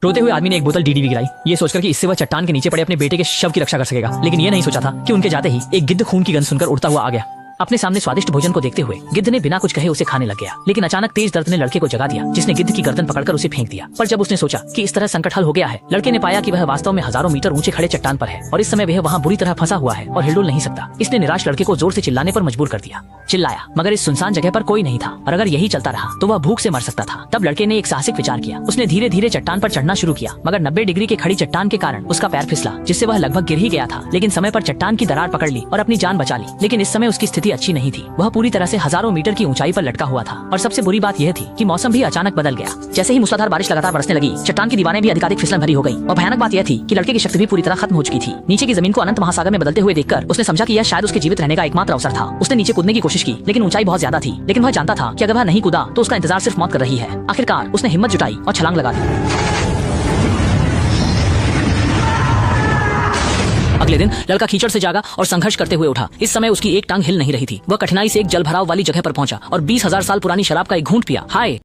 रोते हुए आदमी ने एक बोतल डीडीवी गिराई, ये सोचकर कि इससे वह चट्टान के नीचे पड़े अपने बेटे के शव की रक्षा कर सकेगा। लेकिन यह नहीं सोचा था कि उनके जाते ही एक गिद्ध खून की गंध सुनकर उड़ता हुआ आ गया। अपने सामने स्वादिष्ट भोजन को देखते हुए गिद्ध ने बिना कुछ कहे उसे खाने लग गया। लेकिन अचानक तेज दर्द ने लड़के को जगा दिया, जिसने गिद्ध की गर्दन पकड़कर उसे फेंक दिया। पर जब उसने सोचा कि इस तरह संकट हल हो गया है, लड़के ने पाया कि वह वास्तव में हजारों मीटर ऊंचे खड़े चट्टान पर है और इस समय वह वहां बुरी तरह फंसा हुआ है और हिलडुल नहीं सकता। इसने निराश लड़के को जोर से चिल्लाने पर मजबूर कर दिया। चिल्लाया मगर इस सुनसान जगह पर कोई नहीं था और अगर यही चलता रहा तो वह भूख से मर सकता था। तब लड़के ने एक साहसिक विचार किया। उसने धीरे धीरे चट्टान पर चढ़ना शुरू किया, मगर 90 डिग्री के खड़ी चट्टान के कारण उसका पैर फिसला, जिससे वह लगभग गिर ही गया था। लेकिन समय पर चट्टान की दरार पकड़ ली और अपनी जान बचा ली। लेकिन इस समय उसकी स्थिति अच्छी नहीं थी। वह पूरी तरह से हजारों मीटर की ऊंचाई पर लटका हुआ था और सबसे बुरी बात यह थी कि मौसम भी अचानक बदल गया। जैसे ही मूसलाधार बारिश लगातार बरसने लगी, चट्टान की दीवारें भी अधिकाधिक फिसलन भरी हो गई और भयानक बात यह थी कि लड़के की शक्ति भी पूरी तरह खत्म हो चुकी थी। नीचे की जमीन को अनंत महासागर में बदलते हुए देखकर उसने समझा कि यह शायद उसके जीवित रहने का एकमात्र अवसर था। उसने नीचे कूदने की कोशिश की, लेकिन ऊंचाई बहुत ज्यादा थी। लेकिन वह जानता था कि अगर वह नहीं कूदा तो उसका इंतजार सिर्फ मौत कर रही है। आखिरकार उसने हिम्मत जुटाई और छलांग लगा दी। अगले दिन लड़का कीचड़ से जागा और संघर्ष करते हुए उठा। इस समय उसकी एक टांग हिल नहीं रही थी। वह कठिनाई से एक जल भराव वाली जगह पर पहुंचा और 20,000 साल पुरानी शराब का एक घूंट पिया। हाय